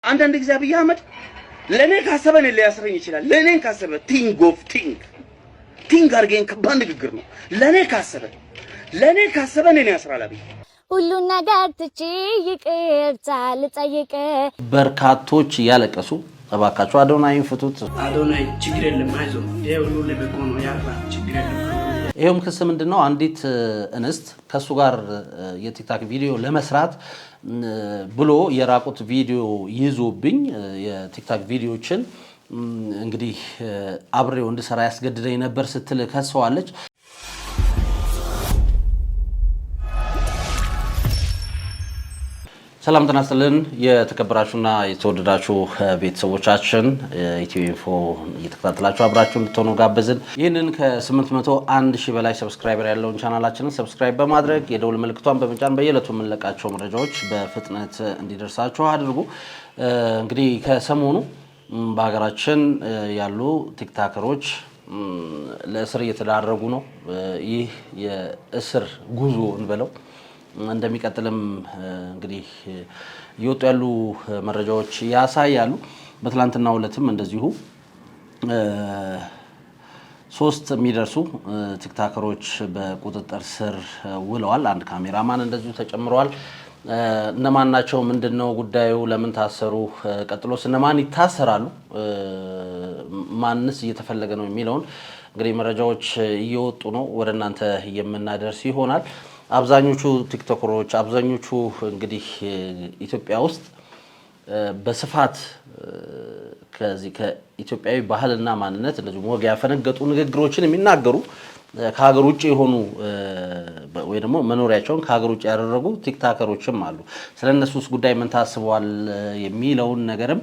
አንዳንድ ጊዜ አብይ አህመድ ለኔ ካሰበ ነው ሊያስረኝ ይችላል። ለኔን ካሰበ ቲንግ አርገን ከባድ ንግግር ነው። ለኔ ካሰበ እኔን ያስራል አብይ። ሁሉን ነገር ትቼ ይቅርታ ልጠይቅ። በርካቶች ያለቀሱ እባካችሁ አዶናይን ፍቱት። አዶናይ ችግር የለም አይዞህ፣ ይሄ ሁሉ ለበጎ ነው ያላ ችግር የለም። ይሄም ክስ ምንድነው? አንዲት እንስት ከሱ ጋር የቲክታክ ቪዲዮ ለመስራት ብሎ የራቁት ቪዲዮ ይዞብኝ የቲክታክ ቪዲዮችን እንግዲህ አብሬው እንድሰራ ያስገድደኝ ነበር ስትል ከሰዋለች። ሰላም ጤና ይስጥልን የተከበራችሁና የተወደዳችሁ ቤተሰቦቻችን ኢትዮ ኢንፎ እየተከታተላችሁ አብራችሁ እንድትሆኑ ጋበዝን። ይህንን ከ801 ሺህ በላይ ሰብስክራይበር ያለውን ቻናላችንን ሰብስክራይብ በማድረግ የደውል ምልክቷን በመጫን በየዕለቱ የምንለቃቸው መረጃዎች በፍጥነት እንዲደርሳችሁ አድርጉ። እንግዲህ ከሰሞኑ በሀገራችን ያሉ ቲክታከሮች ለእስር እየተዳረጉ ነው። ይህ የእስር ጉዞ እንበለው እንደሚቀጥልም እንግዲህ እየወጡ ያሉ መረጃዎች ያሳያሉ። በትላንትናው ዕለትም እንደዚሁ 3 የሚደርሱ ቲክታከሮች በቁጥጥር ስር ውለዋል። አንድ ካሜራማን እንደዚሁ ተጨምረዋል። እነማን ናቸው? ምንድነው ጉዳዩ? ለምን ታሰሩ? ቀጥሎስ እነማን ይታሰራሉ? ማንስ እየተፈለገ ነው የሚለውን እንግዲህ መረጃዎች እየወጡ ነው፣ ወደ እናንተ የምናደርስ ይሆናል። አብዛኞቹ ቲክቶከሮች አብዛኞቹ እንግዲህ ኢትዮጵያ ውስጥ በስፋት ከዚህ ከኢትዮጵያዊ ባህልና ማንነት እንደዚህ ወግ ያፈነገጡ ንግግሮችን የሚናገሩ ከሀገር ውጭ የሆኑ ወይ ደግሞ መኖሪያቸውን ከሀገር ውጭ ያደረጉ ቲክታከሮችም አሉ። ስለነሱስ ጉዳይ ምን ታስበዋል የሚለውን ነገርም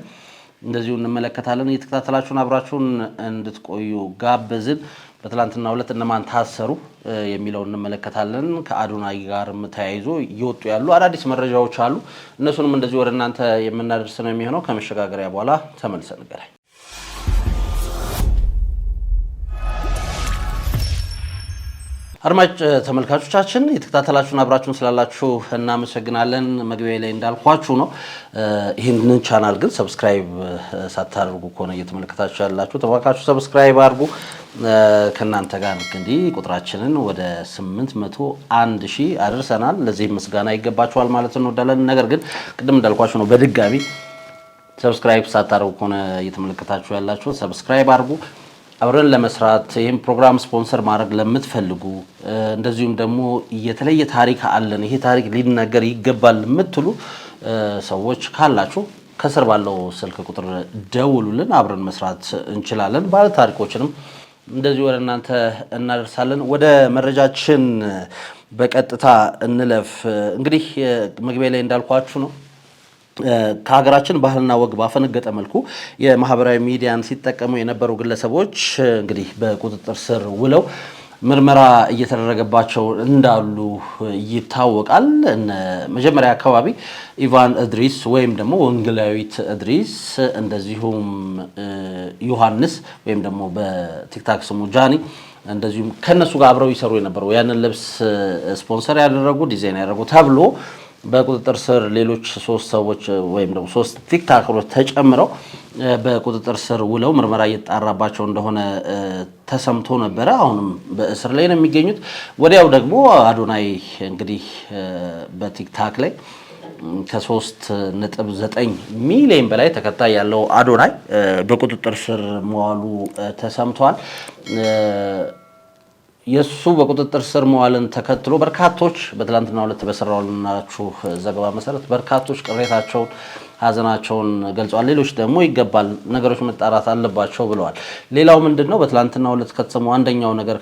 እንደዚሁ እንመለከታለን። እየተከታተላችሁን አብራችሁን እንድትቆዩ ጋበዝን። በትላንትናው ዕለት እነማን ታሰሩ የሚለውን እንመለከታለን። ከአዶናይ ጋርም ተያይዞ እየወጡ ያሉ አዳዲስ መረጃዎች አሉ። እነሱንም እንደዚሁ ወደ እናንተ የምናደርስ ነው የሚሆነው። ከመሸጋገሪያ በኋላ ተመልሰን እንገናኝ። አድማጭ ተመልካቾቻችን የተከታተላችሁን አብራችሁን ስላላችሁ እናመሰግናለን። መግቢያ ላይ እንዳልኳችሁ ነው። ይህንን ቻናል ግን ሰብስክራይብ ሳታደርጉ ከሆነ እየተመለከታችሁ ያላችሁ ተባካችሁ ሰብስክራይብ አድርጉ። ከእናንተ ጋር እንግዲህ ቁጥራችንን ወደ 801 ሺህ አድርሰናል። ለዚህ ምስጋና ይገባችኋል ማለት እንወዳለን። ነገር ግን ቅድም እንዳልኳችሁ ነው፣ በድጋሚ ሰብስክራይብ ሳታደርጉ ከሆነ እየተመለከታችሁ ያላችሁ ሰብስክራይብ አድርጉ። አብረን ለመስራት ይህም ፕሮግራም ስፖንሰር ማድረግ ለምትፈልጉ እንደዚሁም ደግሞ የተለየ ታሪክ አለን ይሄ ታሪክ ሊነገር ይገባል የምትሉ ሰዎች ካላችሁ ከስር ባለው ስልክ ቁጥር ደውሉልን። አብረን መስራት እንችላለን። ባለ ታሪኮችንም እንደዚሁ ወደ እናንተ እናደርሳለን። ወደ መረጃችን በቀጥታ እንለፍ። እንግዲህ መግቢያ ላይ እንዳልኳችሁ ነው፣ ከሀገራችን ባህልና ወግ ባፈነገጠ መልኩ የማህበራዊ ሚዲያን ሲጠቀሙ የነበሩ ግለሰቦች እንግዲህ በቁጥጥር ስር ውለው ምርመራ እየተደረገባቸው እንዳሉ ይታወቃል። መጀመሪያ አካባቢ ኢቫን እድሪስ ወይም ደግሞ ወንጌላዊት እድሪስ እንደዚሁም ዮሐንስ ወይም ደግሞ በቲክታክ ስሙ ጃኒ እንደዚሁም ከነሱ ጋር አብረው ይሰሩ የነበሩ ያንን ልብስ ስፖንሰር ያደረጉ ዲዛይን ያደረጉ ተብሎ በቁጥጥር ስር ሌሎች 3 ሰዎች ወይም ደግሞ 3 ቲክታከሮች ተጨምረው በቁጥጥር ስር ውለው ምርመራ እየተጣራባቸው እንደሆነ ተሰምቶ ነበረ። አሁንም በእስር ላይ ነው የሚገኙት። ወዲያው ደግሞ አዶናይ እንግዲህ በቲክታክ ላይ ከ3.9 ሚሊዮን በላይ ተከታይ ያለው አዶናይ በቁጥጥር ስር መዋሉ ተሰምቷል። የሱ በቁጥጥር ስር መዋልን ተከትሎ በርካቶች በትላንትናው ዕለት በሰራውላችሁ ዘገባ መሰረት በርካቶች ቅሬታቸውን ሀዘናቸውን ገልጸዋል። ሌሎች ደግሞ ይገባል ነገሮች መጣራት አለባቸው ብለዋል። ሌላው ምንድነው? በትላንትናው ዕለት ከተሰማው አንደኛው ነገር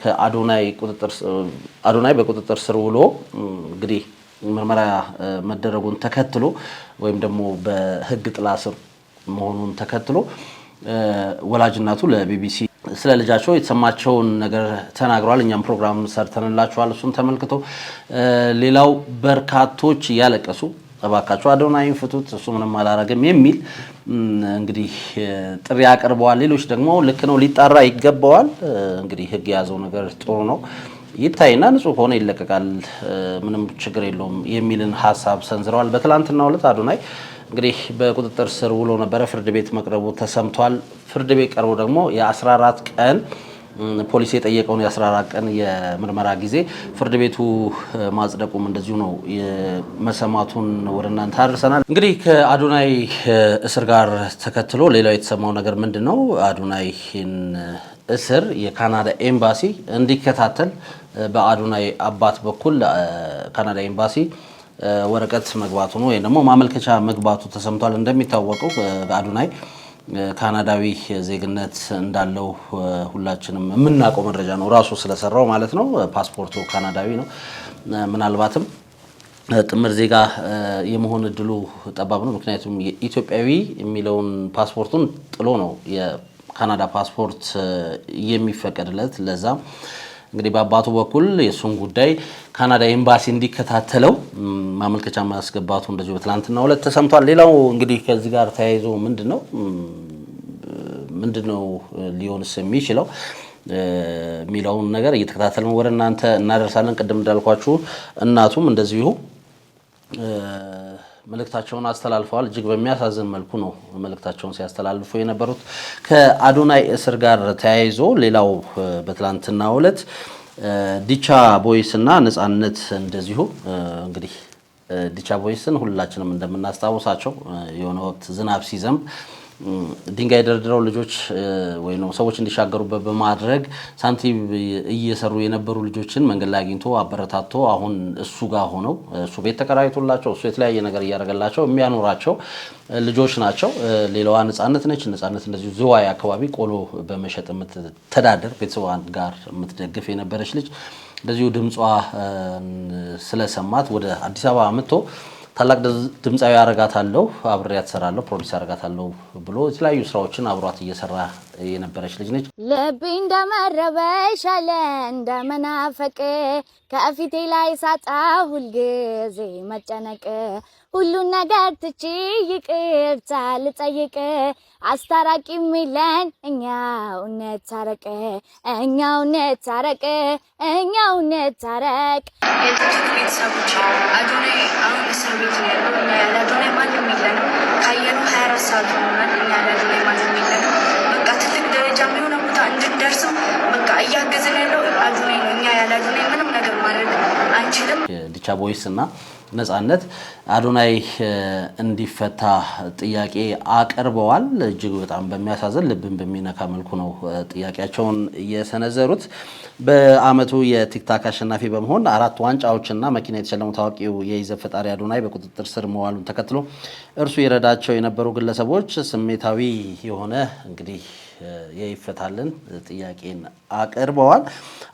አዶናይ በቁጥጥር ስር ውሎ እንግዲህ ምርመራ መደረጉን ተከትሎ ወይም ደግሞ በሕግ ጥላ ስር መሆኑን ተከትሎ ወላጅናቱ ለቢቢሲ ስለ ልጃቸው የተሰማቸውን ነገር ተናግረዋል። እኛም ፕሮግራም ሰርተንላችኋል፣ እሱን ተመልክቶ ሌላው በርካቶች ያለቀሱ እባካችሁ አዶናይን ፍቱት እሱ ምንም አላረገም የሚል እንግዲህ ጥሪ አቅርበዋል። ሌሎች ደግሞ ልክ ነው ሊጣራ ይገባዋል፣ እንግዲህ ሕግ የያዘው ነገር ጥሩ ነው ይታይና ንጹህ ሆነ ይለቀቃል ምንም ችግር የለውም የሚልን ሐሳብ ሰንዝረዋል። በትላንትናው ዕለት አዶናይ እንግዲህ በቁጥጥር ስር ውሎ ነበር። ፍርድ ቤት መቅረቡ ተሰምቷል። ፍርድ ቤት ቀርቦ ደግሞ የ14 ቀን ፖሊስ የጠየቀውን የ14 ቀን የምርመራ ጊዜ ፍርድ ቤቱ ማጽደቁም እንደዚሁ ነው መሰማቱን ወደ እናንተ አድርሰናል። እንግዲህ ከአዶናይ እስር ጋር ተከትሎ ሌላው የተሰማው ነገር ምንድነው? አዶናይን እስር የካናዳ ኤምባሲ እንዲከታተል በአዶናይ አባት በኩል ካናዳ ኤምባሲ ወረቀት መግባቱ ነው ወይ ደግሞ ማመልከቻ መግባቱ ተሰምቷል። እንደሚታወቀው አዶናይ ካናዳዊ ዜግነት እንዳለው ሁላችንም የምናውቀው መረጃ ነው፣ ራሱ ስለሰራው ማለት ነው። ፓስፖርቱ ካናዳዊ ነው። ምናልባትም ጥምር ዜጋ የመሆን እድሉ ጠባብ ነው። ምክንያቱም የኢትዮጵያዊ የሚለውን ፓስፖርቱን ጥሎ ነው የካናዳ ፓስፖርት የሚፈቀድለት። ለዛም እንግዲህ በአባቱ በኩል የሱን ጉዳይ ካናዳ ኤምባሲ እንዲከታተለው ማመልከቻ ማስገባቱ እንደዚሁ በትላንትናው ዕለት ተሰምቷል። ሌላው እንግዲህ ከዚህ ጋር ተያይዞ ምንድነው ሊሆንስ የሚችለው የሚለውን ነገር እየተከታተልን ወደ እናንተ እናደርሳለን። ቅድም እንዳልኳችሁ እናቱም እንደዚሁ መልእክታቸውን አስተላልፈዋል። እጅግ በሚያሳዝን መልኩ ነው መልእክታቸውን ሲያስተላልፉ የነበሩት። ከአዶናይ እስር ጋር ተያይዞ ሌላው በትላንትናው ዕለት ዲቻ ቦይስ እና ነጻነት እንደዚሁ እንግዲህ ዲቻ ቦይስን ሁላችንም እንደምናስታውሳቸው የሆነ ወቅት ዝናብ ሲዘንብ ድንጋይ ደርድረው ልጆች ወይ ነው ሰዎች እንዲሻገሩበት በማድረግ ሳንቲም እየሰሩ የነበሩ ልጆችን መንገድ ላይ አግኝቶ አበረታቶ አሁን እሱ ጋር ሆነው እሱ ቤት ተከራይቶላቸው እሱ የተለያየ ነገር እያደረገላቸው የሚያኖራቸው ልጆች ናቸው። ሌላዋ ነጻነት ነች። ነጻነት እንደዚሁ ዝዋይ አካባቢ ቆሎ በመሸጥ የምትተዳደር ቤተሰቧን ጋር የምትደግፍ የነበረች ልጅ እንደዚሁ ድምጿ ስለሰማት ወደ አዲስ አበባ መጥቶ ታላቅ ድምጻዊ አረጋታለሁ አብሬያት እሰራለሁ ፕሮዲዩስ አረጋታለሁ ብሎ የተለያዩ ስራዎችን አብሯት እየሰራ የነበረች ልጅ ነች። ልቤ እንደመረበሽ አለ እንደመናፈቅ ከፊቴ ላይ ሳጣ ሁልጊዜ መጨነቅ ሁሉን ነገር ትቼ ይቅርታ ልጠይቅ አስታራቂ የሚለን እኛው እንታረቅ እኛው እንታረቅ እኛው እንታረቅ። የጥቂት ቤተሰቦች አዶናይ አሁን እስር ቤት ነው ያለው። እኛ ያለ አዶናይ ማንም የለንም። ካየነው 24 ሰዓት ሆኗል። እኛ ያለ አዶናይ ማንም የለንም። በቃ ትልቅ ደረጃ የሚሆነ ቦታ እንድንደርስም በቃ እያገዘን ያለው አዶናይ ነው። እኛ ያለ አዶናይ ምንም ነገር ማድረግ አንችልም። ዲቻ ቦይስ እና ነጻነት አዶናይ እንዲፈታ ጥያቄ አቅርበዋል። እጅግ በጣም በሚያሳዝን ልብን በሚነካ መልኩ ነው ጥያቄያቸውን እየሰነዘሩት። በአመቱ የቲክታክ አሸናፊ በመሆን 4 ዋንጫዎችና መኪና የተሸለሙ ታዋቂው የይዘት ፈጣሪ አዶናይ በቁጥጥር ስር መዋሉን ተከትሎ እርሱ የረዳቸው የነበሩ ግለሰቦች ስሜታዊ የሆነ እንግዲህ የይፈታልን ጥያቄን አቅርበዋል።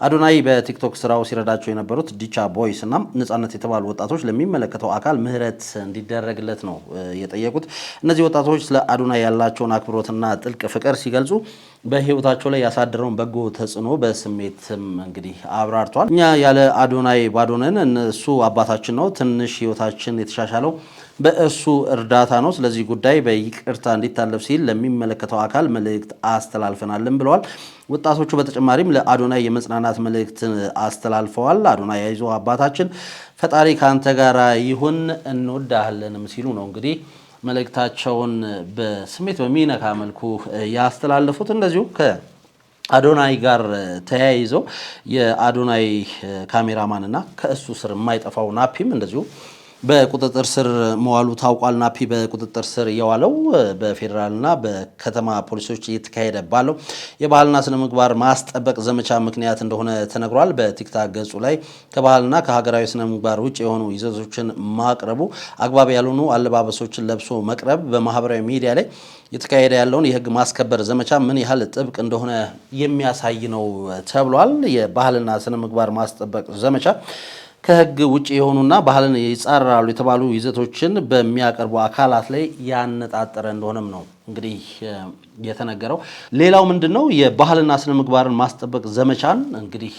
አዶናይ በቲክቶክ ስራው ሲረዳቸው የነበሩት ዲቻ ቦይስ እና ነጻነት የተባሉ ወጣቶች ለሚመለከተው አካል ምህረት እንዲደረግለት ነው የጠየቁት። እነዚህ ወጣቶች ስለ አዶናይ ያላቸውን አክብሮትና ጥልቅ ፍቅር ሲገልጹ በህይወታቸው ላይ ያሳደረውን በጎ ተጽዕኖ በስሜትም እንግዲህ አብራርተዋል። እኛ ያለ አዶናይ ባዶ ነን። እሱ አባታችን ነው። ትንሽ ህይወታችን የተሻሻለው በእሱ እርዳታ ነው። ስለዚህ ጉዳይ በይቅርታ እንዲታለፍ ሲል ለሚመለከተው አካል መልእክት አስተላልፈናልን ብለዋል። ወጣቶቹ በተጨማሪም ለአዶናይ የመጽናናት መልእክት አስተላልፈዋል። አዶናይ አይዞ አባታችን፣ ፈጣሪ ካንተ ጋር ይሁን፣ እንወዳሃለንም ሲሉ ነው እንግዲህ መልእክታቸውን በስሜት በሚነካ መልኩ ያስተላለፉት። እንደዚሁ ከአዶናይ ጋር ተያይዘው የአዶናይ ካሜራማንና ከእሱ ስር የማይጠፋው ናፒም እንደዚሁ በቁጥጥር ስር መዋሉ ታውቋል። ናፒ በቁጥጥር ስር የዋለው በፌዴራልና በከተማ ፖሊሶች እየተካሄደ ባለው የባህልና ስነ ምግባር ማስጠበቅ ዘመቻ ምክንያት እንደሆነ ተነግሯል። በቲክታክ ገጹ ላይ ከባህልና ከሀገራዊ ስነ ምግባር ውጭ የሆኑ ይዘቶችን ማቅረቡ፣ አግባብ ያልሆኑ አለባበሶችን ለብሶ መቅረብ በማህበራዊ ሚዲያ ላይ የተካሄደ ያለውን የህግ ማስከበር ዘመቻ ምን ያህል ጥብቅ እንደሆነ የሚያሳይ ነው ተብሏል። የባህልና ስነ ምግባር ማስጠበቅ ዘመቻ ከህግ ውጭ የሆኑና ባህልን ይጻረራሉ የተባሉ ይዘቶችን በሚያቀርቡ አካላት ላይ ያነጣጠረ እንደሆነም ነው እንግዲህ የተነገረው። ሌላው ምንድነው የባህልና ስነ ምግባርን ማስጠበቅ ዘመቻን እንግዲህ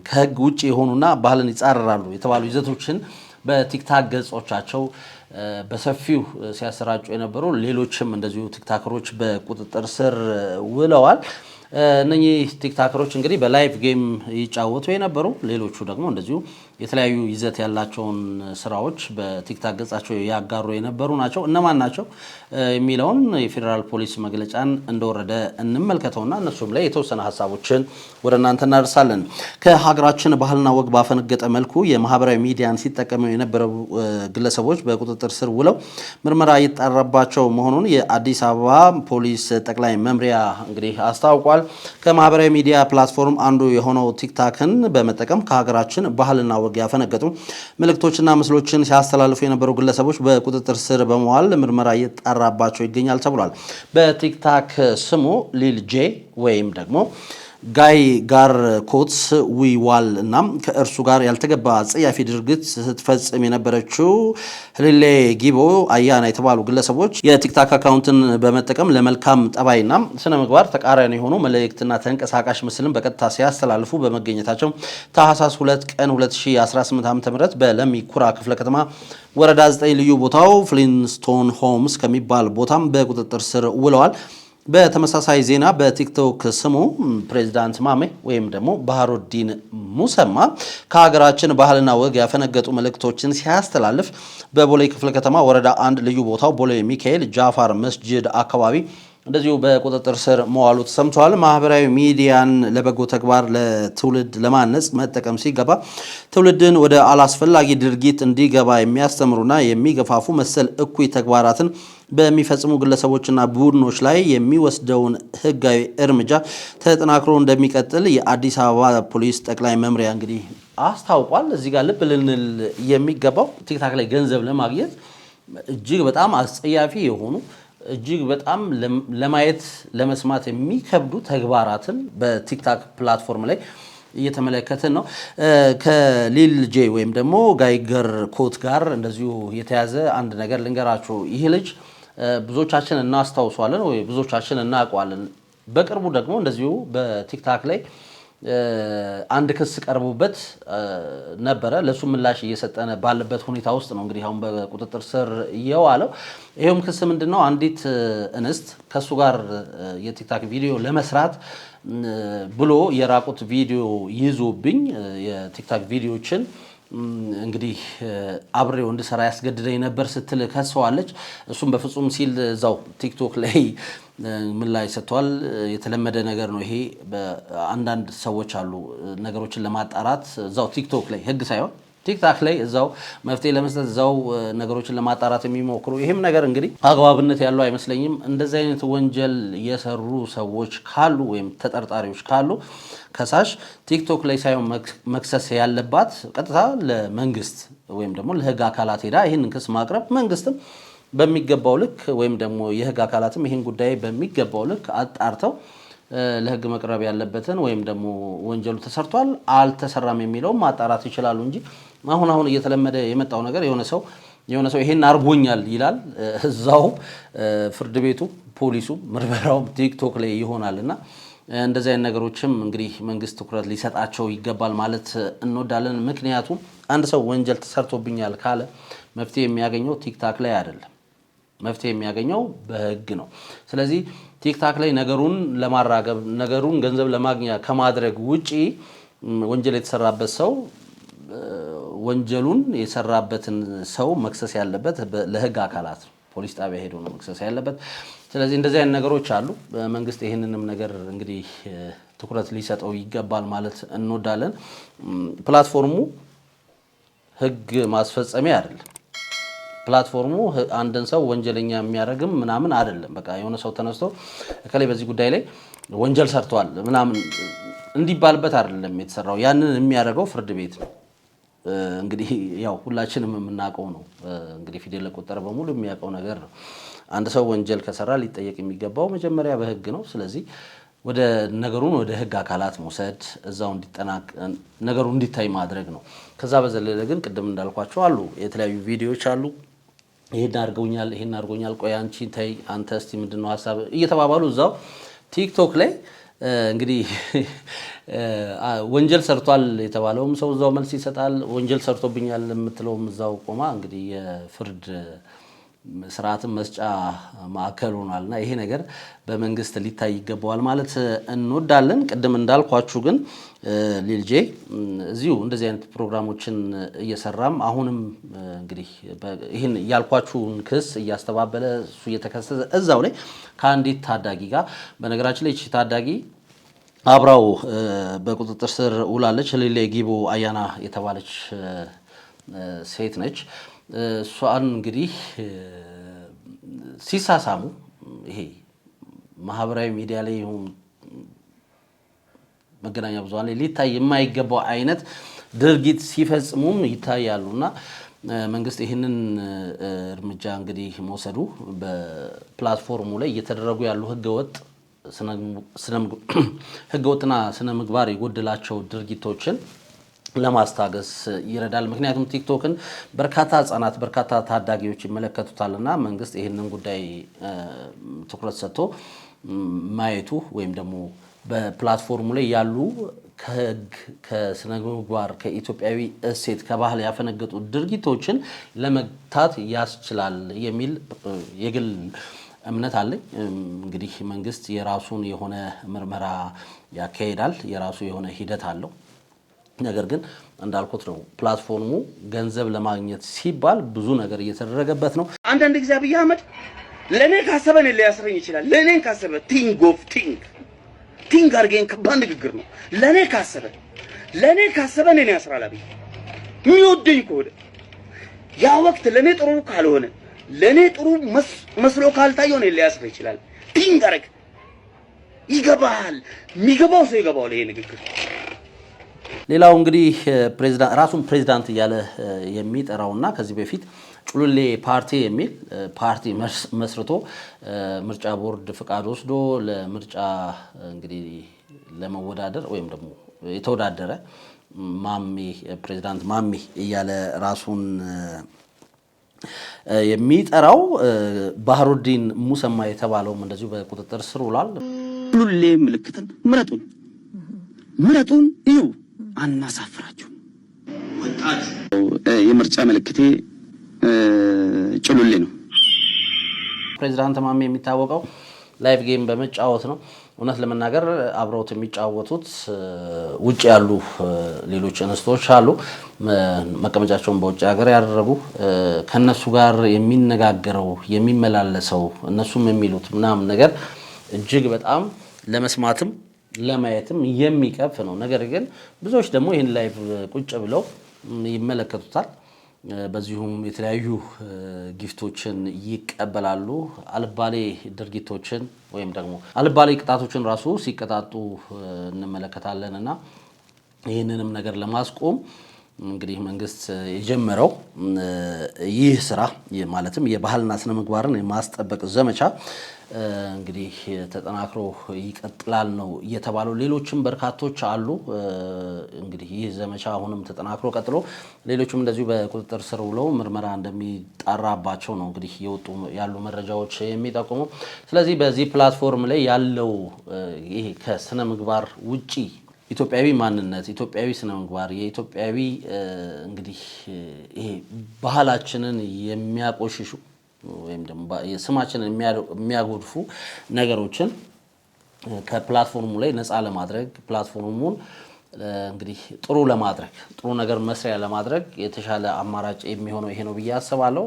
ከህግ ውጭ የሆኑና ባህልን ይጻረራሉ የተባሉ ይዘቶችን በቲክታክ ገጾቻቸው በሰፊው ሲያሰራጩ የነበሩ ሌሎችም እንደዚሁ ቲክታከሮች በቁጥጥር ስር ውለዋል። እነኚህ ቲክታከሮች እንግዲህ በላይቭ ጌም ይጫወቱ የነበሩ ሌሎቹ ደግሞ እንደዚሁ የተለያዩ ይዘት ያላቸውን ስራዎች በቲክታክ ገጻቸው ያጋሩ የነበሩ ናቸው። እነማን ናቸው የሚለውን የፌዴራል ፖሊስ መግለጫን እንደወረደ እንመልከተውና እነሱም ላይ የተወሰነ ሀሳቦችን ወደ እናንተ እናደርሳለን። ከሀገራችን ባህልና ወግ ባፈነገጠ መልኩ የማህበራዊ ሚዲያን ሲጠቀሙ የነበሩ ግለሰቦች በቁጥጥር ስር ውለው ምርመራ እየተጣራባቸው መሆኑን የአዲስ አበባ ፖሊስ ጠቅላይ መምሪያ እንግዲህ አስታውቋል። ከማህበራዊ ሚዲያ ፕላትፎርም አንዱ የሆነው ቲክታክን በመጠቀም ከሀገራችን ባህልና ወግ ያፈነገጡ መልእክቶችና ምስሎችን ሲያስተላልፉ የነበሩ ግለሰቦች በቁጥጥር ስር በመዋል ምርመራ እየተጣራባቸው ይገኛል ተብሏል። በቲክታክ ስሙ ሊል ጄ ወይም ደግሞ ጋይ ጋር ኮትስ ዊዋል እና ከእርሱ ጋር ያልተገባ አጸያፊ ድርጊት ስትፈጽም የነበረችው ህሊሌ ጊቦ አያና የተባሉ ግለሰቦች የቲክታክ አካውንትን በመጠቀም ለመልካም ጠባይና ስነ ምግባር ተቃራኒ የሆኑ መልእክትና ተንቀሳቃሽ ምስልን በቀጥታ ሲያስተላልፉ በመገኘታቸው ታህሳስ 2 ቀን 2018 ዓ.ም በለሚ ኩራ ክፍለ ከተማ ወረዳ 9 ልዩ ቦታው ፍሊንስቶን ሆምስ ከሚባል ቦታም በቁጥጥር ስር ውለዋል። በተመሳሳይ ዜና በቲክቶክ ስሙ ፕሬዚዳንት ማሜ ወይም ደግሞ ባህሩዲን ሙሰማ ከሀገራችን ባህልና ወግ ያፈነገጡ መልእክቶችን ሲያስተላልፍ በቦሌ ክፍለ ከተማ ወረዳ 1 ልዩ ቦታው ቦሌ ሚካኤል ጃፋር መስጂድ አካባቢ እንደዚሁ በቁጥጥር ስር መዋሉ ተሰምቷል። ማህበራዊ ሚዲያን ለበጎ ተግባር ለትውልድ ለማነጽ መጠቀም ሲገባ ትውልድን ወደ አላስፈላጊ ድርጊት እንዲገባ የሚያስተምሩና የሚገፋፉ መሰል እኩይ ተግባራትን በሚፈጽሙ ግለሰቦችና ቡድኖች ላይ የሚወስደውን ህጋዊ እርምጃ ተጠናክሮ እንደሚቀጥል የአዲስ አበባ ፖሊስ ጠቅላይ መምሪያ እንግዲህ አስታውቋል። እዚህ ጋር ልብ ልንል የሚገባው ቲክታክ ላይ ገንዘብ ለማግኘት እጅግ በጣም አስጸያፊ የሆኑ እጅግ በጣም ለማየት ለመስማት የሚከብዱ ተግባራትን በቲክታክ ፕላትፎርም ላይ እየተመለከትን ነው። ከሊል ጄ ወይም ደግሞ ጋይገር ኮት ጋር እንደዚሁ የተያዘ አንድ ነገር ልንገራችሁ። ይህ ልጅ ብዙዎቻችን እናስታውሷለን ወይ ብዙዎቻችን እናውቀዋለን። በቅርቡ ደግሞ እንደዚሁ በቲክታክ ላይ አንድ ክስ ቀርቦበት ነበረ። ለሱ ምላሽ እየሰጠነ ባለበት ሁኔታ ውስጥ ነው እንግዲህ አሁን በቁጥጥር ስር የዋለው። ይሄም ክስ ምንድነው? አንዲት እንስት ከሱ ጋር የቲክታክ ቪዲዮ ለመስራት ብሎ የራቁት ቪዲዮ ይዞብኝ የቲክታክ ቪዲዮችን እንግዲህ አብሬው እንድሰራ ያስገድደኝ ነበር ስትል ከሰዋለች። እሱም በፍጹም ሲል እዛው ቲክቶክ ላይ ምላሽ ሰጥቷል። የተለመደ ነገር ነው ይሄ። በአንዳንድ ሰዎች አሉ ነገሮችን ለማጣራት እዛው ቲክቶክ ላይ ህግ ሳይሆን ቲክታክ ላይ እዛው መፍትሄ ለመስጠት እዛው ነገሮችን ለማጣራት የሚሞክሩ። ይሄም ነገር እንግዲህ አግባብነት ያለው አይመስለኝም። እንደዚህ አይነት ወንጀል የሰሩ ሰዎች ካሉ ወይም ተጠርጣሪዎች ካሉ ከሳሽ ቲክቶክ ላይ ሳይሆን መክሰስ ያለባት ቀጥታ ለመንግስት ወይም ደግሞ ለህግ አካላት ሄዳ ይህንን ክስ ማቅረብ፣ መንግስትም በሚገባው ልክ ወይም ደግሞ የህግ አካላትም ይህን ጉዳይ በሚገባው ልክ አጣርተው ለህግ መቅረብ ያለበትን ወይም ደግሞ ወንጀሉ ተሰርቷል አልተሰራም የሚለው ማጣራት ይችላሉ እንጂ አሁን እየተለመደ የመጣው ነገር የሆነ ሰው ይሄን አርጎኛል ይላል። እዛው ፍርድ ቤቱ ፖሊሱ ምርመራው ቲክቶክ ላይ ይሆናልና እንደዚህ አይነት ነገሮችም እንግዲህ መንግስት ትኩረት ሊሰጣቸው ይገባል ማለት እንወዳለን። ምክንያቱም አንድ ሰው ወንጀል ተሰርቶብኛል ካለ መፍትሄ የሚያገኘው ቲክታክ ላይ አይደለም። መፍትሄ የሚያገኘው በህግ ነው። ስለዚህ ቲክታክ ላይ ነገሩን ለማራገብ ነገሩን ገንዘብ ለማግኛ ከማድረግ ውጪ ወንጀል የተሰራበት ሰው ወንጀሉን የሰራበትን ሰው መክሰስ ያለበት ለህግ አካላት ፖሊስ ጣቢያ ሄዶ ነው መክሰስ ያለበት። ስለዚህ እንደዚህ አይነት ነገሮች አሉ። መንግስት ይሄንንም ነገር እንግዲህ ትኩረት ሊሰጠው ይገባል ማለት እንወዳለን። ፕላትፎርሙ ህግ ማስፈጸሚያ አይደለም። ፕላትፎርሙ አንድን ሰው ወንጀለኛ የሚያደርግም ምናምን አይደለም። በቃ የሆነ ሰው ተነስቶ እከሌ በዚህ ጉዳይ ላይ ወንጀል ሰርቷል ምናምን እንዲባልበት አይደለም የተሰራው። ያንን የሚያደርገው ፍርድ ቤት ነው። እንግዲህ ያው ሁላችንም የምናውቀው ነው። እንግዲህ ፊደል ለቆጠረ በሙሉ የሚያውቀው ነገር ነው። አንድ ሰው ወንጀል ከሰራ ሊጠየቅ የሚገባው መጀመሪያ በህግ ነው። ስለዚህ ወደ ነገሩን ወደ ህግ አካላት መውሰድ እዛው ነገሩ እንዲታይ ማድረግ ነው። ከዛ በዘለለ ግን ቅድም እንዳልኳቸው አሉ የተለያዩ ቪዲዮዎች አሉ። ይሄን አድርጎኛል፣ ቆይ አንቺ ተይ፣ አንተ እስቲ ምንድነው ሐሳብ እየተባባሉ እዛው ቲክቶክ ላይ እንግዲህ ወንጀል ሰርቷል የተባለውም ሰው እዛው መልስ ይሰጣል። ወንጀል ሰርቶብኛል የምትለውም እዛው ቆማ እንግዲህ የፍርድ ስርዓትን መስጫ ማዕከል ሆኗልና ይሄ ነገር በመንግስት ሊታይ ይገባዋል ማለት እንወዳለን። ቅድም እንዳልኳችሁ ግን ሊልጄ እዚሁ እንደዚህ አይነት ፕሮግራሞችን እየሰራም አሁንም እንግዲህ ይሄን ያልኳችሁን ክስ እያስተባበለ እሱ እየተከሰሰ እዛው ላይ ከአንዲት ታዳጊ ጋር በነገራችን ላይ እቺ ታዳጊ አብራው በቁጥጥር ስር ውላለች። ሊሌ ጊቦ አያና የተባለች ሴት ነች። እሷን እንግዲህ ሲሳሳሙ ይሄ ማህበራዊ ሚዲያ ላይ ይሁን መገናኛ ብዙሃን ላይ ሊታይ የማይገባው አይነት ድርጊት ሲፈጽሙም ይታያሉና መንግስት ይህንን እርምጃ እንግዲህ መውሰዱ በፕላትፎርሙ ላይ እየተደረጉ ያሉ ህገወጥና ስነ ምግባር የጎደላቸው ድርጊቶችን ለማስታገስ ይረዳል። ምክንያቱም ቲክቶክን በርካታ ህጻናት በርካታ ታዳጊዎች ይመለከቱታልና መንግስት ይህንን ጉዳይ ትኩረት ሰጥቶ ማየቱ ወይም ደግሞ በፕላትፎርሙ ላይ ያሉ ከስነ ምግባር ከኢትዮጵያዊ እሴት ከባህል ያፈነገጡ ድርጊቶችን ለመግታት ያስችላል የሚል የግል እምነት አለኝ። እንግዲህ መንግስት የራሱን የሆነ ምርመራ ያካሂዳል፣ የራሱ የሆነ ሂደት አለው። ነገር ግን እንዳልኩት ነው ፕላትፎርሙ ገንዘብ ለማግኘት ሲባል ብዙ ነገር እየተደረገበት ነው። አንዳንድ ጊዜ አብይ አህመድ ለኔ ካሰበ እኔን ሊያስረኝ ይችላል። ለኔ ካሰበ ቲንግ አድርገኝ ከባድ ንግግር ነው። ለኔ ካሰበ እኔን ያስራል። አብይ የሚወደኝ ከሆነ ያ ወቅት ለኔ ጥሩ ካልሆነ ለኔ ጥሩ መስሎ ካልታየው እኔን ሊያስር ይችላል። ቲንግ አድርግ ይገባል። የሚገባው ሰው ይገባዋል ይሄ ንግግር። ሌላው እንግዲህ ራሱን ፕሬዝዳንት እያለ የሚጠራውና ከዚህ በፊት ጩሉሌ ፓርቲ የሚል ፓርቲ መስርቶ ምርጫ ቦርድ ፍቃድ ወስዶ ለምርጫ እንግዲህ ለመወዳደር ወይም ደግሞ የተወዳደረ ፕሬዝዳንት ማሚ እያለ ራሱን የሚጠራው ባህሩዲን ሙሰማ የተባለውም እንደዚሁ በቁጥጥር ስር ውሏል። ጩሉሌ ምልክትን ምረጡን እዩ አናሳፍራችሁ። ወጣት የምርጫ ምልክቴ ጩሉሌ ነው። ፕሬዝዳንት ማሚ የሚታወቀው ላይቭ ጌም በመጫወት ነው። እውነት ለመናገር አብረውት የሚጫወቱት ውጭ ያሉ ሌሎች እንስቶች አሉ፣ መቀመጫቸውን በውጭ ሀገር ያደረጉ ከነሱ ጋር የሚነጋገረው የሚመላለሰው እነሱም የሚሉት ምናምን ነገር እጅግ በጣም ለመስማትም ለማየትም የሚቀፍ ነው። ነገር ግን ብዙዎች ደግሞ ይህን ላይቭ ቁጭ ብለው ይመለከቱታል። በዚሁም የተለያዩ ጊፍቶችን ይቀበላሉ። አልባሌ ድርጊቶችን ወይም ደግሞ አልባሌ ቅጣቶችን ራሱ ሲቀጣጡ እንመለከታለንና ይህንንም ነገር ለማስቆም እንግዲህ መንግስት የጀመረው ይህ ስራ ማለትም የባህልና ስነ ምግባርን የማስጠበቅ ዘመቻ እንግዲህ ተጠናክሮ ይቀጥላል ነው እየተባለው። ሌሎችም በርካቶች አሉ። እንግዲህ ይህ ዘመቻ አሁንም ተጠናክሮ ቀጥሎ ሌሎችም እንደዚሁ በቁጥጥር ስር ውለው ምርመራ እንደሚጣራባቸው ነው እንግዲህ የወጡ ያሉ መረጃዎች የሚጠቁሙ። ስለዚህ በዚህ ፕላትፎርም ላይ ያለው ይሄ ከስነ ምግባር ውጪ ኢትዮጵያዊ ማንነት፣ ኢትዮጵያዊ ስነ ምግባር፣ የኢትዮጵያዊ እንግዲህ ይሄ ባህላችንን የሚያቆሽሹ ወይም ደግሞ ስማችንን የሚያጎድፉ ነገሮችን ከፕላትፎርሙ ላይ ነፃ ለማድረግ ፕላትፎርሙን እንግዲህ ጥሩ ለማድረግ ጥሩ ነገር መስሪያ ለማድረግ የተሻለ አማራጭ የሚሆነው ይሄ ነው ብዬ አስባለሁ።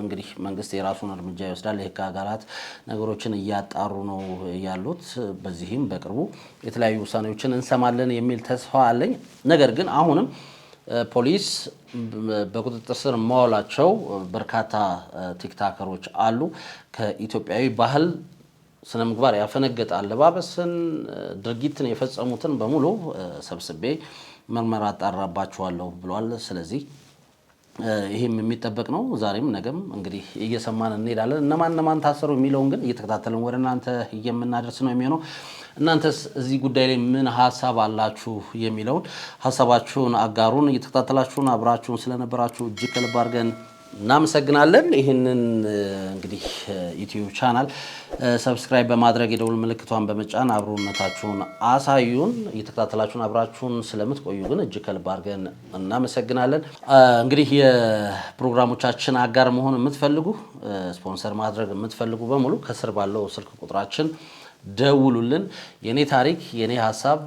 እንግዲህ መንግስት የራሱን እርምጃ ይወስዳል። የህግ አካላት ነገሮችን እያጣሩ ነው ያሉት። በዚህም በቅርቡ የተለያዩ ውሳኔዎችን እንሰማለን የሚል ተስፋ አለኝ። ነገር ግን አሁንም ፖሊስ በቁጥጥር ስር ማዋላቸው በርካታ ቲክታከሮች አሉ ከኢትዮጵያዊ ባህል ስነ ምግባር ያፈነገጠ አለባበስን ድርጊትን የፈጸሙትን በሙሉ ሰብስቤ ምርመራ አጣራባቸዋለሁ ብሏል። ስለዚህ ይሄም የሚጠበቅ ነው። ዛሬም ነገም እንግዲህ እየሰማን እንሄዳለን። እነማን ታሰሩ የሚለውን ግን እየተከታተልን ወደ እናንተ የምናደርስ ነው የሚሆነው። እናንተስ እዚህ ጉዳይ ላይ ምን ሀሳብ አላችሁ የሚለውን ሀሳባችሁን አጋሩን። እየተከታተላችሁን አብራችሁን ስለነበራችሁ እጅግ ከልብ አድርገን እናመሰግናለን። ይህንን እንግዲህ ዩቲዩብ ቻናል ሰብስክራይብ በማድረግ የደውል ምልክቷን በመጫን አብሮነታችሁን አሳዩን። እየተከታተላችሁን አብራችሁን ስለምትቆዩ ግን እጅግ ከልብ አድርገን እናመሰግናለን። እንግዲህ የፕሮግራሞቻችን አጋር መሆን የምትፈልጉ ስፖንሰር ማድረግ የምትፈልጉ በሙሉ ከስር ባለው ስልክ ቁጥራችን ደውሉልን። የኔ ታሪክ የኔ ሐሳብ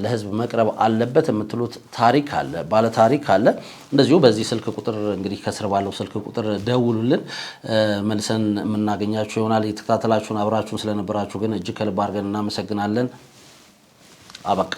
ለህዝብ መቅረብ አለበት የምትሉት ታሪክ አለ፣ ባለ ታሪክ አለ፣ እንደዚሁ በዚህ ስልክ ቁጥር እንግዲህ ከስር ባለው ስልክ ቁጥር ደውሉልን፣ መልሰን የምናገኛችሁ ይሆናል። የተከታተላችሁን አብራችሁን ስለነበራችሁ ግን እጅግ ከልብ አድርገን እናመሰግናለን። አበቃ።